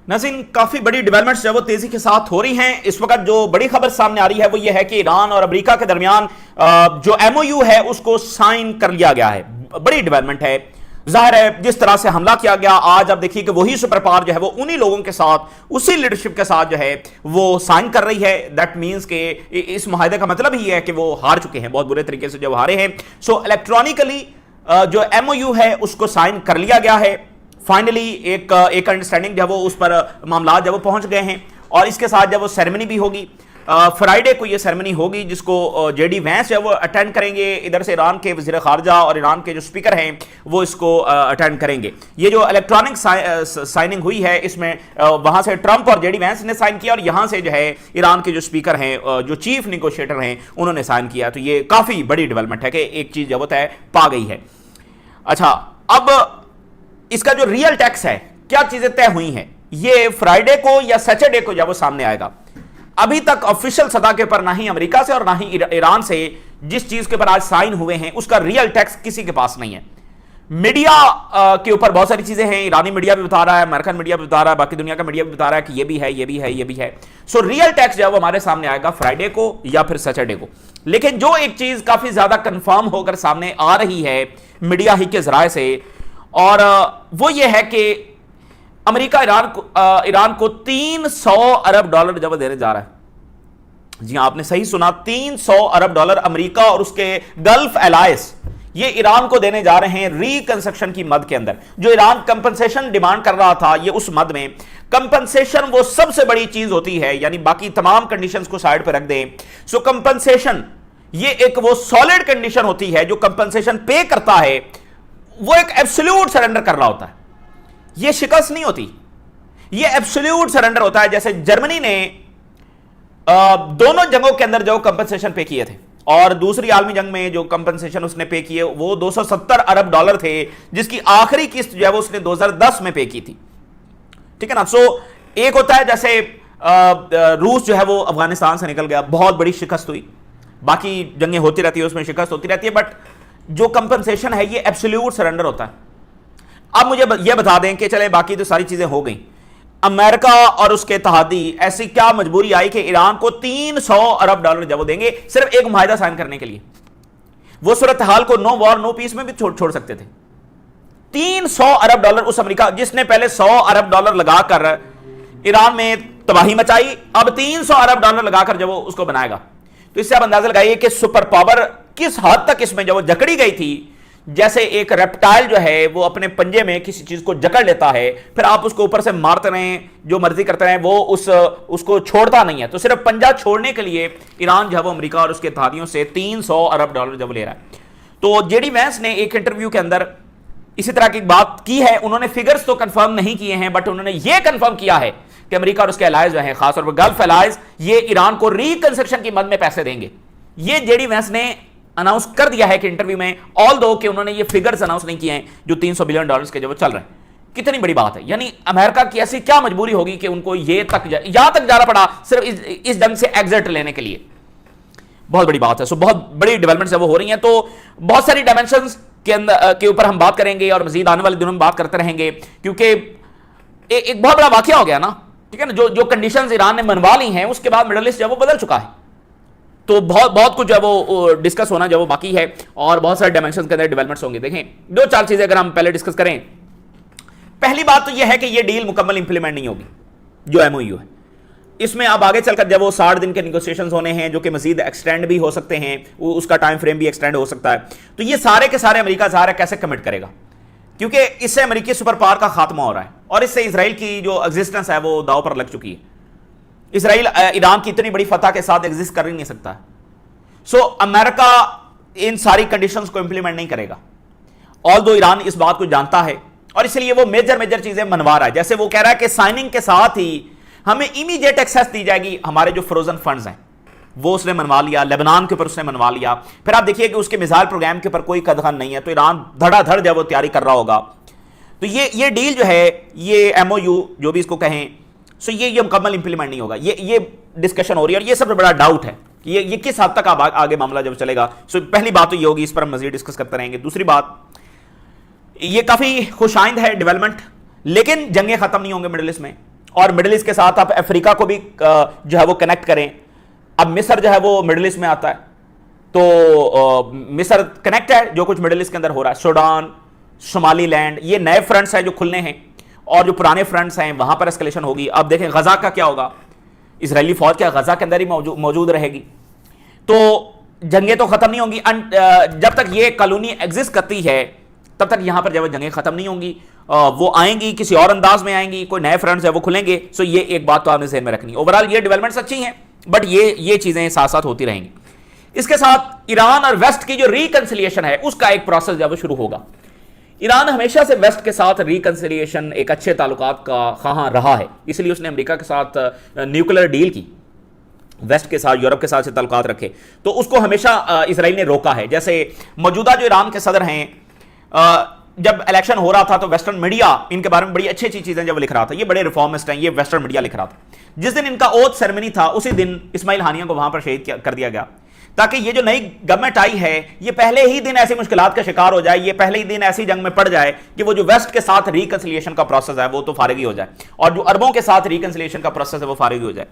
नाज़रीन, काफी बड़ी डेवलपमेंट्स जो वो तेजी के साथ हो रही हैं। इस वक्त जो बड़ी खबर सामने आ रही है वो ये है कि ईरान और अमेरिका के दरमियान जो एमओयू है उसको साइन कर लिया गया है। बड़ी डेवलपमेंट है। जाहिर है जिस तरह से हमला किया गया, आज आप देखिए कि वही सुपर पावर जो है वो उन्हीं लोगों के साथ, उसी लीडरशिप के साथ जो है वो साइन कर रही है। दैट मींस के इस मुआहदे का मतलब ही है कि वो हार चुके हैं, बहुत बुरे तरीके से जो हारे हैं। सो इलेक्ट्रॉनिकली जो एमओयू है उसको साइन कर लिया गया है। फाइनली एक अंडरस्टैंडिंग जब वो उस पर मामला जब वो पहुंच गए हैं और इसके साथ जब वो सेरेमनी भी होगी, फ्राइडे को ये सेरेमनी होगी जिसको जेडी वैंस है वो अटेंड करेंगे। इधर से ईरान के वज़ीर ख़ारजा और ईरान के जो स्पीकर हैं वो इसको अटेंड करेंगे। ये जो इलेक्ट्रॉनिक साइनिंग हुई है इसमें वहां से ट्रंप और जेडी वैंस ने साइन किया और यहां से जो है ईरान के जो स्पीकर हैं, जो चीफ निगोशिएटर हैं, उन्होंने साइन किया। तो ये काफ़ी बड़ी डेवलपमेंट है कि एक चीज़ जब तय पा गई है। अच्छा, अब इसका जो रियल टैक्स है, क्या चीजें तय हुई हैं, ये फ्राइडे को या सैटरडे को जब वो सामने आएगा। अभी तक ऑफिशियल सतह के ऊपर ना ही अमेरिका से और ना ही ईरान से जिस चीज के ऊपर आज साइन हुए हैं उसका रियल टैक्स किसी के पास नहीं है। मीडिया के ऊपर बहुत सारी चीजें हैं, ईरानी मीडिया भी बता रहा है, अमेरिकन मीडिया भी बता रहा है, बाकी दुनिया का मीडिया भी बता रहा है कि ये भी है, ये भी है, ये भी है। सो रियल टैक्स जो है वो हमारे सामने आएगा फ्राइडे को या फिर सैटरडे को। लेकिन जो एक चीज काफी ज्यादा कंफर्म होकर सामने आ रही है मीडिया ही के जराए से, और वो ये है कि अमेरिका ईरान को 300 अरब डॉलर जब देने जा रहा है। जी आपने सही सुना, 300 अरब डॉलर अमेरिका और उसके गल्फ एलायंस ये ईरान को देने जा रहे हैं रिकंस्ट्रक्शन की मद के अंदर। जो ईरान कंपनसेशन डिमांड कर रहा था, ये उस मद में कंपनसेशन वो सबसे बड़ी चीज होती है, यानी बाकी तमाम कंडीशंस को साइड पर रख दें। सो कंपनसेशन ये एक वो सॉलिड कंडीशन होती है। जो कंपनसेशन पे करता है वो एक एब्सोल्यूट सरेंडर कर रहा होता है, ये शिकस्त नहीं होती, ये एब्सोल्यूट सरेंडर होता है। जैसे जर्मनी ने दोनों जंगों के अंदर जो कंपनसेशन पे किए थे और दूसरी आलमी जंग में जो कंपनसेशन उसने पे किए वो 270 अरब डॉलर थे, जिसकी आखिरी किस्त जो है वो उसने 2010 में पे की थी। ठीक है ना। सो एक होता है जैसे रूस जो है वो अफगानिस्तान से निकल गया, बहुत बड़ी शिकस्त हुई, बाकी जंगें होती रहती है उसमें शिकस्त होती रहती है, बट जो कंपनसेशन है ये एब्सोल्यूट सरेंडर होता है। अब मुझे ये बता दें कि चले बाकी तो सारी चीजें हो गई, अमेरिका और उसके इत्तेहादी ऐसी क्या मजबूरी आई कि ईरान को 300 अरब डॉलर जब वो देंगे सिर्फ एक मुआहिदा साइन करने के लिए। वो सूरत हाल को नो वॉर नो पीस में भी छोड़ सकते थे। 300 अरब डॉलर उस अमेरिका जिसने पहले 100 अरब डॉलर लगाकर ईरान में तबाही मचाई, अब 300 अरब डॉलर लगाकर जब वो उसको बनाएगा। तो इससे आप अंदाजा लगाइए कि सुपर पावर किस हद तक इसमें जब वो जकड़ी गई थी। जैसे एक रेप्टाइल जो है वो अपने पंजे में किसी चीज को जकड़ लेता है, फिर आप उसको ऊपर से मारते रहें, जो मर्जी करते रहें, वो उसको छोड़ता नहीं है। तो सिर्फ पंजा छोड़ने के लिए ईरान जो है वो अमेरिका और उसके इत्तेहादियों से 300 अरब डॉलर जब ले रहा है। तो जेडी वैंस ने एक इंटरव्यू के अंदर इसी तरह की बात की है। उन्होंने फिगर्स तो कंफर्म नहीं किए हैं, बट उन्होंने ये कंफर्म किया है कि अमेरिका और उसके अलायंस जो है, खासतौर पर गल्फ अलायंस, ये ईरान को रिकंस्ट्रक्शन की मद में पैसे देंगे। ये जेडी वैंस ने अनाउंस कर दिया है कि इंटरव्यू में, ऑल दो कि उन्होंने ये फिगर्स अनाउंस नहीं किए हैं जो 300 बिलियन डॉलर्स के जो चल रहे हैं। कितनी बड़ी बात है, यानी अमेरिका की ऐसी क्या मजबूरी होगी कि उनको यहां तक जाना पड़ा सिर्फ इस ढंग से एग्जिट लेने के लिए। बहुत बड़ी बात है। सो बहुत बड़ी डेवलपमेंट्स वो हो रही हैं। तो बहुत सारी डायमेंशंस के ऊपर हम बात करेंगे और मजीद आने वाले दिनों में बात करते रहेंगे, क्योंकि एक बहुत बड़ा वाकया हो गया ना। ठीक है ना, जो कंडीशंस ईरान ने मनवा ली हैं उसके बाद मिडल ईस्ट जो वो बदल चुका है। तो बहुत कुछ जो है वो डिस्कस होना जो वो बाकी है और बहुत सारे डायमेंशंस के अंदर डेवलपमेंट्स होंगे। देखें, दो चार चीजें अगर हम पहले डिस्कस करें। पहली बात तो यह है कि ये डील मुकम्मल इंप्लीमेंट नहीं होगी जो एमओयू है। इसमें अब आगे चलकर जब वो 60 दिन के निगोशिएशंस होने हैं जो कि मजीद एक्सटेंड भी हो सकते हैं, उसका टाइम फ्रेम भी एक्सटेंड हो सकता है। तो ये सारे के सारे अमेरिका ज़ाहिर है कैसे कमिट करेगा, क्योंकि इससे अमेरिकी सुपर पावर का खात्मा हो रहा है और इससे इसराइल की जो एग्जिस्टेंस है वो दाव पर लग चुकी है। इसराइल ईरान की इतनी बड़ी फतह के साथ एग्जिस्ट कर ही नहीं सकता। सो अमेरिका इन सारी कंडीशंस को इंप्लीमेंट नहीं करेगा, ऑल दो ईरान इस बात को जानता है और इसलिए वो मेजर चीजें मनवा रहा है। जैसे वो कह रहा है कि साइनिंग के साथ ही हमें इमीडिएट एक्सेस दी जाएगी, हमारे जो फ्रोजन फंड्स हैं वो उसने मनवा लिया, लेबनान के ऊपर उसने मनवा लिया। फिर आप देखिए कि उसके मिसाइल प्रोग्राम के ऊपर कोई कदगन नहीं है, तो ईरान धड़ाधड़ जब वो तैयारी कर रहा होगा। तो ये डील जो है, ये एमओयू जो भी इसको कहें, सो ये मुकम्मल इंप्लीमेंट नहीं होगा। ये डिस्कशन हो रही है और ये सबसे बड़ा डाउट है कि ये किस हद तक आगे मामला जब चलेगा। सो पहली बात तो ये होगी, इस पर हम मजीद डिस्कस करते रहेंगे। दूसरी बात, ये काफी खुशाइंद है डेवलपमेंट, लेकिन जंगें खत्म नहीं होंगे मिडिल ईस्ट में। और मिडिल ईस्ट के साथ आप अफ्रीका को भी जो है वो कनेक्ट करें। अब मिस्र जो है वो मिडिल ईस्ट में आता है, तो मिस्र कनेक्ट है जो कुछ मिडिल ईस्ट के अंदर हो रहा है। सूडान, सोमालीलैंड, ये नए फ्रंट्स हैं जो खुलने हैं, और जो पुराने फ्रंट्स हैं वहां पर एस्केलेशन होगी। अब देखें गजा का क्या होगा, इजरायली फौज क्या गजा के अंदर ही मौजूद रहेगी? तो जंगें तो खत्म नहीं होंगी। जब तक ये कॉलोनी एग्जिस्ट करती है तब तक यहां पर जब जंगें खत्म नहीं होंगी। वो आएंगी, किसी और अंदाज में आएंगी, कोई नए फ्रंट्स है वो खुलेंगे। सो ये एक बात तो आपने ज़हन में रखनी। ओवरऑल ये डेवलपमेंट्स अच्छी हैं, बट ये चीजें साथ साथ होती रहेंगी। इसके साथ ईरान और वेस्ट की जो रिकंसिलिएशन है उसका एक प्रोसेस जब शुरू होगा। ईरान हमेशा से वेस्ट के साथ रिकंसिलिएशन, एक अच्छे ताल्लुकात का ख़्वाह रहा है, इसलिए उसने अमेरिका के साथ न्यूक्लियर डील की, वेस्ट के साथ, यूरोप के साथ से ताल्लुकात रखे, तो उसको हमेशा इसराइल ने रोका है। जैसे मौजूदा जो ईरान के सदर हैं, जब इलेक्शन हो रहा था तो वेस्टर्न मीडिया इनके बारे में बड़ी अच्छी अच्छी चीजें जब लिख रहा था, ये बड़े रिफॉर्मिस्ट हैं, ये वेस्टर्न मीडिया लिख रहा था। जिस दिन इनका ओथ सेरेमनी था उसी दिन इस्माइल हानिया को वहां पर शहीद कर दिया गया, ताकि ये जो नई गवर्नमेंट आई है ये पहले ही दिन ऐसी मुश्किलात का शिकार हो जाए, ये पहले ही दिन ऐसी जंग में पड़ जाए कि वो जो वेस्ट के साथ रिकंसिलिएशन का प्रोसेस है वो तो फारिग ही हो जाए, और जो अरबों के साथ रिकंसिलिएशन का प्रोसेस है वो फारिग ही हो जाए।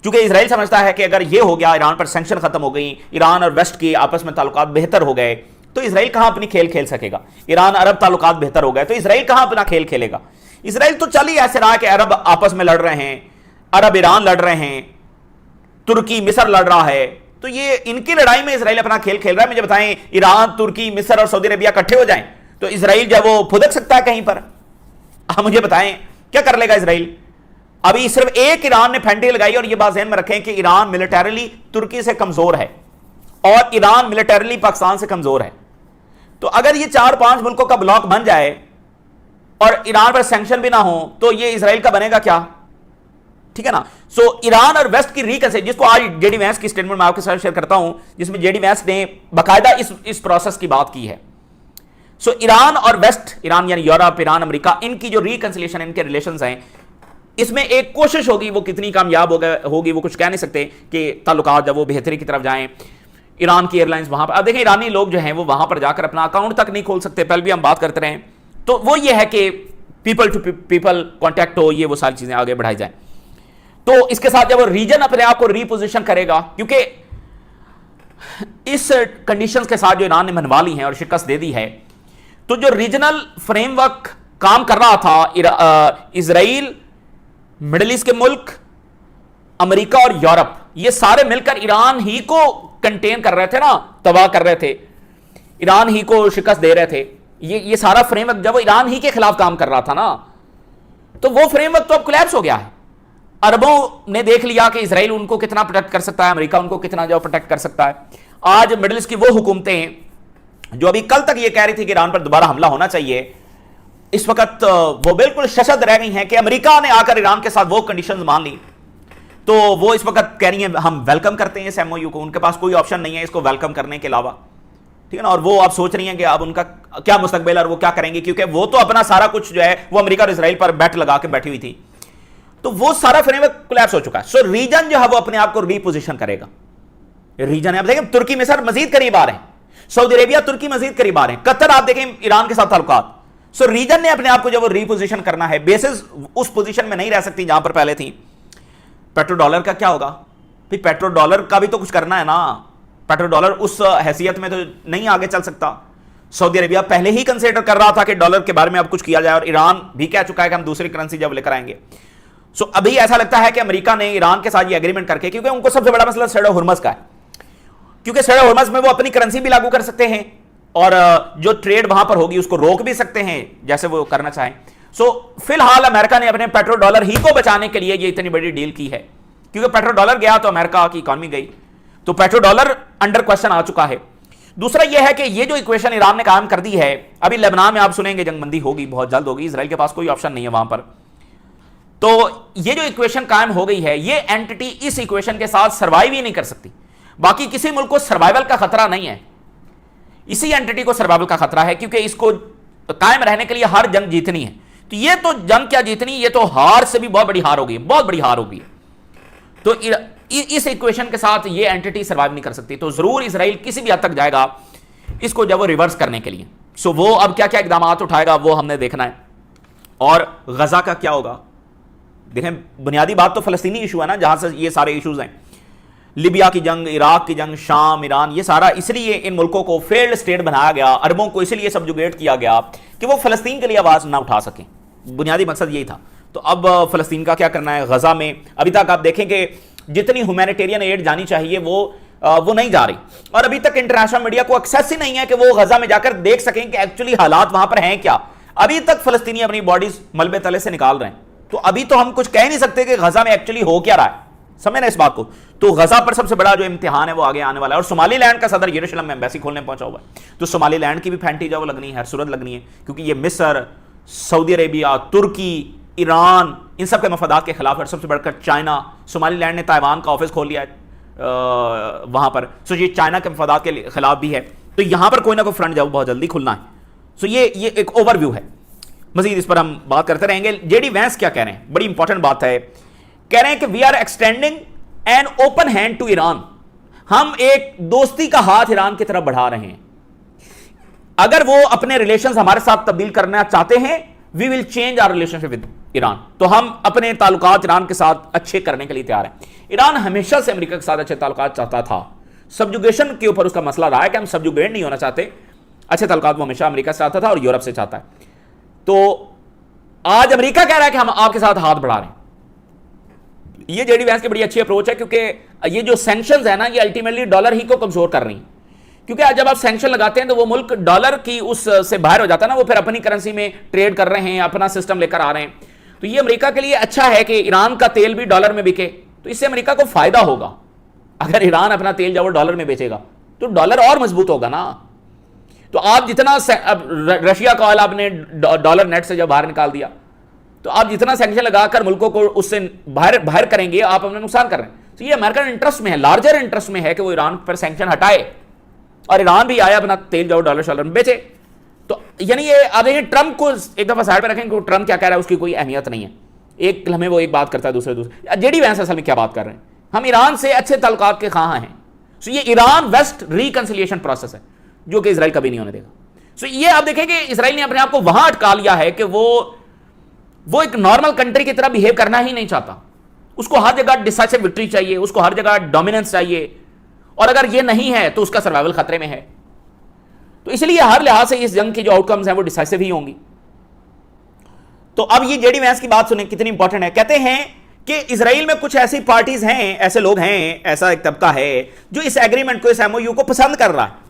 क्योंकि इसराइल समझता है कि अगर ये हो गया, ईरान पर सैंक्शन खत्म हो गई, ईरान और वेस्ट के आपस में ताल्लुकात बेहतर हो गए, तो इसराइल कहां अपनी खेल खेल सकेगा। ईरान अरब ताल्लुकात बेहतर हो गए तो इसराइल कहां अपना खेल खेलेगा। इसराइल तो चल ही ऐसे रहा कि अरब आपस में लड़ रहे हैं, अरब ईरान लड़ रहे हैं, तुर्की मिस्र लड़ रहा है, तो ये इनकी लड़ाई में इसराइल अपना खेल खेल रहा है। मुझे बताएं, ईरान, तुर्की, मिस्र और सऊदी अरबिया इकट्ठे हो जाएं तो इसराइल जब वो फुदक सकता है कहीं पर? आप मुझे बताएं क्या कर लेगा इसराइल? अभी सिर्फ एक ईरान ने फैंटी लगाई, और ये बात ध्यान में रखें कि ईरान मिलिटरीली तुर्की से कमजोर है और ईरान मिलिटरीली पाकिस्तान से कमजोर है। तो अगर ये 4-5 मुल्कों का ब्लॉक बन जाए और ईरान पर सैंक्शन भी ना हो तो ये इसराइल का बनेगा क्या? ठीक है ना। सो ईरान और वेस्ट की रिकंसिलिएशन, जिसको आज जेडी वैंस की स्टेटमेंट में आपके साथ शेयर करता हूं, जिसमें जेडी वैंस ने बाकायदा इस प्रोसेस की बात की है। सो ईरान और वेस्ट, ईरान यानी यूरोप, ईरान अमेरिका, इनकी जो रिकंसिलिएशन, इनके रिलेशंस हैं, इसमें एक कोशिश होगी, वो कितनी कामयाब होगी वो कुछ कह नहीं सकते, कि ताल्लुकात जब वो बेहतरी की तरफ जाएं। ईरान की एयरलाइंस वहां पर, अब देखें ईरानी लोग जो हैं वो वहां पर जाकर अपना अकाउंट तक नहीं खोल सकते, पहले भी हम बात करते रहे, तो वो ये है कि पीपल टू पीपल कॉन्टैक्ट हो, ये वो सारी चीजें आगे बढ़ाई जाए। तो इसके साथ जब वो रीजन अपने आप को रीपोजिशन करेगा, क्योंकि इस कंडीशंस के साथ जो ईरान ने मनवा ली हैं और शिकस्त दे दी है, तो जो रीजनल फ्रेमवर्क काम कर रहा था, इजराइल, मिडिल ईस्ट के मुल्क, अमेरिका और यूरोप, ये सारे मिलकर ईरान ही को कंटेन कर रहे थे ना, तबाह कर रहे थे, ईरान ही को शिकस्त दे रहे थे। ये सारा फ्रेमवर्क जब वो ईरान ही के खिलाफ काम कर रहा था ना, तो वो फ्रेमवर्क तो अब कोलैप्स हो गया है। अरबों ने देख लिया कि इसराइल उनको कितना प्रोटेक्ट कर सकता है, अमेरिका उनको कितना जो प्रोटेक्ट कर सकता है। आज मिडिल ईस्ट की वो हुकूमतें जो अभी कल तक ये कह रही थी कि ईरान पर दोबारा हमला होना चाहिए, इस वक्त वो बिल्कुल सशक्त रह गई हैं कि अमेरिका ने आकर ईरान के साथ वो कंडीशंस मान ली, तो वो इस वक्त कह रही हैं हम वेलकम करते हैं इस एमओयू को, उनके पास कोई ऑप्शन नहीं है इसको वेलकम करने के अलावा। ठीक है ना। और वो आप सोच रही हैं कि अब उनका क्या मुस्तकबिल और वो क्या करेंगे, क्योंकि वो तो अपना सारा कुछ जो है वो अमेरिका और इसराइल पर बैट लगा के बैठी हुई थी, तो वो सारा फ्रेमवर्क कोलैप्स हो चुका है। सो रीजन जो है वो अपने आप को रीपोजिशन करेगा। रीजन है, आप देखें तुर्की मिस्र मजीद करीब आ रहे हैं, सऊदी अरेबिया तुर्की मजीद करीब आ रहे हैं, कतर आप देखें ईरान के साथ ताल्लुकात। सो रीजन ने अपने आप को जब वो रीपोजिशन करना है, बेसिस उस पोजीशन में नहीं रह सकती जहां पर पहले थी। पेट्रो डॉलर का क्या होगा भाई? पेट्रो डॉलर का भी तो कुछ करना है ना, पेट्रो डॉलर उस हैसियत में तो नहीं आगे चल सकता। सऊदी अरेबिया पहले ही कंसीडर कर रहा था कि डॉलर के बारे में अब कुछ किया जाए, और ईरान भी कह चुका है कि हम दूसरी करेंसी जब लेकर आएंगे। सो अभी ऐसा लगता है कि अमेरिका ने ईरान के साथ ये एग्रीमेंट करके, क्योंकि उनको सबसे बड़ा मसला स्ट्रेट ऑफ हुर्मुज़ का है, क्योंकि स्ट्रेट ऑफ हुर्मुज़ में वो अपनी करेंसी भी लागू कर सकते हैं और जो ट्रेड वहां पर होगी उसको रोक भी सकते हैं जैसे वो करना चाहें। सो फिलहाल अमेरिका ने अपने पेट्रो डॉलर ही को बचाने के लिए ये इतनी बड़ी डील की है, क्योंकि पेट्रो डॉलर गया तो अमेरिका की इकॉनमी गई, तो पेट्रो डॉलर अंडर क्वेश्चन आ चुका है। दूसरा यह है कि ये जो इक्वेशन ईरान ने कायम कर दी है, अभी लेबनान में आप सुनेंगे जंगबंदी होगी, बहुत जल्द होगी, इसराइल के पास कोई ऑप्शन नहीं है वहां पर। तो ये जो इक्वेशन कायम हो गई है, ये एंटिटी इस इक्वेशन के साथ सर्वाइव ही नहीं कर सकती। बाकी किसी मुल्क को सर्वाइवल का खतरा नहीं है, इसी एंटिटी को सर्वाइवल का खतरा है, क्योंकि इसको कायम रहने के लिए हर जंग जीतनी है। तो ये तो जंग क्या जीतनी, ये तो हार से भी बहुत बड़ी हार होगी, बहुत बड़ी हार होगी। तो इस इक्वेशन के साथ ये एंटिटी सर्वाइव नहीं कर सकती, तो जरूर इसराइल किसी भी हद तक जाएगा इसको जब वो रिवर्स करने के लिए। सो वो अब क्या क्या इकदाम उठाएगा वो हमने देखना है। और गजा का क्या होगा, देखें, बुनियादी बात तो फलस्तीनी इशू है ना, जहां से ये सारे इश्यूज हैं। लिबिया की जंग, इराक की जंग, शाम, ईरान, ये सारा इसलिए इन मुल्कों को फेल्ड स्टेट बनाया गया, अरबों को इसलिए सब्जुगेट किया गया कि वो फलस्तीन के लिए आवाज ना उठा सकें। बुनियादी मकसद यही था। तो अब फलस्तीन का क्या करना है? गजा में अभी तक आप देखें कि जितनी ह्यूमैनिटेरियन एड जानी चाहिए वो नहीं जा रही, और अभी तक इंटरनेशनल मीडिया को एक्सेस ही नहीं है कि वो गजा में जाकर देख सकें कि एक्चुअली हालात वहां पर हैं क्या। अभी तक फलस्तीनी अपनी बॉडीज मलबे तले से निकाल रहे हैं। तो अभी तो हम कुछ कह नहीं सकते कि गजा में एक्चुअली हो क्या रहा है, समझ ना इस बात को। तो गजा पर सबसे बड़ा जो इम्तिहान है वो आगे आने वाला है। और सोमालीलैंड का सदर यरूशलेम में एम्बेसी खोलने पहुंचा हुआ है। तो सोमालीलैंड की भी फैंटी जो लगनी है, हर सूरत लगनी है, क्योंकि ये मिस्र, सऊदी अरेबिया, तुर्की, ईरान, इन सब के मफादात के खिलाफ है। सबसे बढ़कर चाइना, सोमालीलैंड ने ताइवान का ऑफिस खोल लिया है वहां पर। सो ये चाइना के मफादात के खिलाफ भी है। तो यहां पर कोई ना कोई फ्रंट जो बहुत जल्दी खुलना है। सो ये एक ओवरव्यू है, मजीद इस पर हम बात करते रहेंगे। जेडी वैंस क्या कह रहे हैं, बड़ी इंपॉर्टेंट बात है। कह रहे हैं कि we are extending an open hand to Iran, हम एक दोस्ती का हाथ ईरान की तरफ बढ़ा रहे हैं। अगर वो अपने रिलेशंस हमारे साथ तब्दील करना चाहते हैं, we will change our relationship with Iran. तो हम अपने ताल्लुकात ईरान के साथ अच्छे करने के लिए तैयार हैं। ईरान हमेशा से अमेरिका के साथ अच्छे ताल्लुकात चाहता था। सब्जुगेशन के ऊपर उसका मसला रहा है कि हम सब्जुगेट नहीं होना चाहते। अच्छे ताल्लुकात वो हमेशा अमेरिका से चाहता था और यूरोप से चाहता है। तो आज अमेरिका कह रहा है कि हम आपके साथ हाथ बढ़ा रहे हैं। ये जेडी वैंस की बड़ी अच्छी अप्रोच है, क्योंकि ये जो सैंक्शंस है ना, ये अल्टीमेटली डॉलर ही को कमजोर कर रही हैं। क्योंकि आज जब आप सैंक्शन लगाते हैं तो वो मुल्क डॉलर की उससे बाहर हो जाता है ना, वो फिर अपनी करेंसी में ट्रेड कर रहे हैं, अपना सिस्टम लेकर आ रहे हैं। तो ये अमेरिका के लिए अच्छा है कि ईरान का तेल भी डॉलर में बिके, तो इससे अमेरिका को फायदा होगा। अगर ईरान अपना तेल जब वो डॉलर में बेचेगा तो डॉलर और मजबूत होगा ना। तो आप जितना रशिया का ऑयल आपने डॉलर नेट से जब बाहर निकाल दिया, तो आप जितना सैंक्शन लगाकर मुल्कों को उससे बाहर करेंगे, आप अपना नुकसान कर रहे हैं। तो ये अमेरिकन इंटरेस्ट में है, लार्जर इंटरेस्ट में है कि वो ईरान पर सैंक्शन हटाए और ईरान भी आया अपना तेल जो डॉलर शॉलर में बेचे। तो यानी ये आप देखिए, ट्रंप को एक दफा साइड पर रखें, ट्रंप क्या कह रहा है उसकी कोई अहमियत नहीं है। एक लम्हे वो एक बात करता है, दूसरे जेडी वैंस असल में क्या बात कर रहे हैं, हम ईरान से अच्छे ताल्लुकात के खां हैं। सो ये ईरान वेस्ट रिकंसिलिएशन प्रोसेस है जो कि इजराइल कभी नहीं होने देगा। सो ये आप देखें कि इजराइल ने अपने आप को वहां अटका लिया है कि वो एक नॉर्मल कंट्री की तरह बिहेव करना ही नहीं चाहता। उसको हर जगह डिसाइसिव विक्ट्री चाहिए, उसको हर जगह डोमिनेंस चाहिए, और अगर ये नहीं है तो उसका सर्वाइवल खतरे में है। तो इसलिए हर लिहाज से इस जंग की जो आउटकम्स हैं वो डिसाइसिव ही होंगी। तो अब ये जेडी वैंस की बात सुने कितनी इंपॉर्टेंट है। कहते हैं कि इजराइल में कुछ ऐसी पार्टीज हैं, ऐसे लोग हैं, ऐसा एक तबका है जो इस एग्रीमेंट को, इस एमओयू को पसंद कर रहा है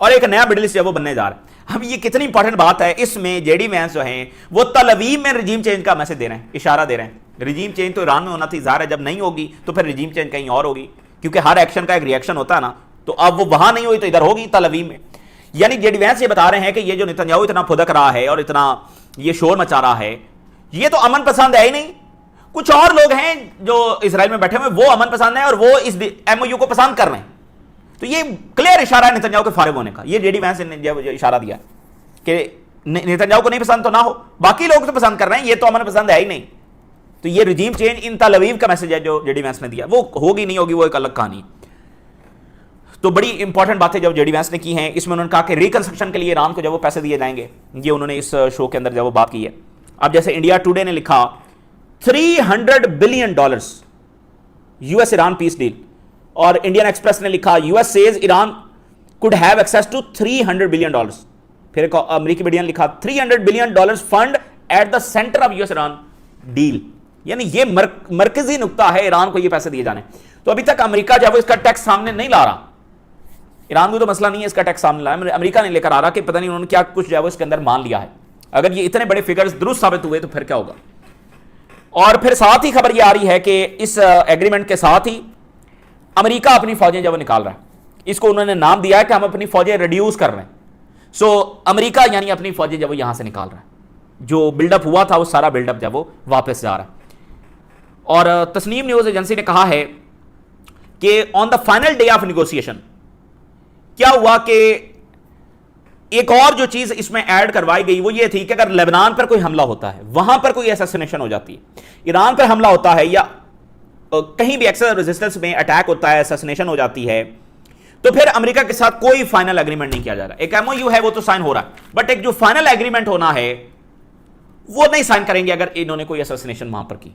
और एक नया मिडिल ईस्ट वो बनने जा रहा है। अब ये कितनी इंपॉर्टेंट बात है, इसमें जेडी वैंस जो हैं वो तल अवीव में रिजीम चेंज का मैसेज दे रहे हैं, इशारा दे रहे हैं। रिजीम चेंज तो ईरान में होना थी, ज़ाहिर है जब नहीं होगी तो फिर रिजीम चेंज कहीं और होगी, क्योंकि हर एक्शन का एक रिएक्शन होता है ना। तो अब वो वहां नहीं हुई तो इधर होगी, तल अवीव में। यानी जेडी वैंस ये बता रहे हैं कि ये जो नेतन्याहू इतना फुदक रहा है और इतना ये शोर मचा रहा है, ये तो अमन पसंद है ही नहीं। कुछ और लोग हैं जो इजराइल में बैठे हुए, वो अमन पसंद है और वो इस एमओयू को पसंद कर रहे हैं। तो ये क्लियर इशारा है नेतन्याहू के फारिग होने का। ये जेडी वैंस ने इशारा दिया कि नेतन्याहू को नहीं पसंद तो ना हो, बाकी लोग तो पसंद कर रहे हैं, ये तो अमन पसंद है ही नहीं। तो ये रिजीम चेंज इन तल अवीव का मैसेज है जो जेडी वैंस ने दिया। वो होगी नहीं होगी वो एक अलग कहानी। तो बड़ी इंपॉर्टेंट बातें जब जेडी वैंस ने की हैं, इसमें उन्होंने कहा कि रिकंस्ट्रक्शन के लिए ईरान को जब वो पैसे दिए जाएंगे, ये उन्होंने इस शो के अंदर जब वो बात की है। अब जैसे इंडिया टुडे ने लिखा $300 billion US Iran peace deal, और इंडियन एक्सप्रेस ने लिखा US says Iran could have access to $300 billion. फिर एक अमेरिकी मीडिया ने लिखा $300 billion fund at the centre of US Iran deal. यानी ये मरकजी नुक्ता है ईरान को ये पैसे दिए जाने। तो अभी तक अमेरिका जब इसका टैक्स सामने नहीं ला रहा, ईरान को तो मसला नहीं है इसका टैक्स सामने लाया, अमेरिका नहीं लेकर आ रहा कि पता नहीं उन्होंने क्या कुछ जो है इसके अंदर मान लिया है। अगर ये इतने बड़े फिगर्स दुरुस्त साबित हुए तो फिर क्या होगा। और फिर साथ ही खबर ये आ रही है कि इस एग्रीमेंट के साथ ही अमेरिका अपनी फौजें जब निकाल रहा है, इसको उन्होंने नाम दिया है कि हम अपनी फौजें रिड्यूस कर रहे हैं। सो अमेरिका यानी अपनी फौजें जब वो यहां से निकाल रहा है, जो बिल्डअप हुआ था वो सारा बिल्डअप जब वो वापस जा रहा है। और तस्नीम न्यूज एजेंसी ने कहा है कि on the final day of negotiation क्या हुआ कि एक और जो चीज इसमें ऐड करवाई गई वो ये थी कि अगर लेबनान पर कोई हमला होता है, वहां पर कोई असैसिनेशन हो जाती है, ईरान पर हमला होता है या कहीं भी एक्सेस रेजिस्टेंस में अटैक होता है, असैसिनेशन हो जाती है, तो फिर अमेरिका के साथ कोई फाइनल एग्रीमेंट नहीं किया जा रहा। एक एमओयू है वो तो साइन हो रहा है, बट एक जो फाइनल एग्रीमेंट होना है वो नहीं साइन करेंगे अगर इन्होंने कोई असैसिनेशन वहां पर की।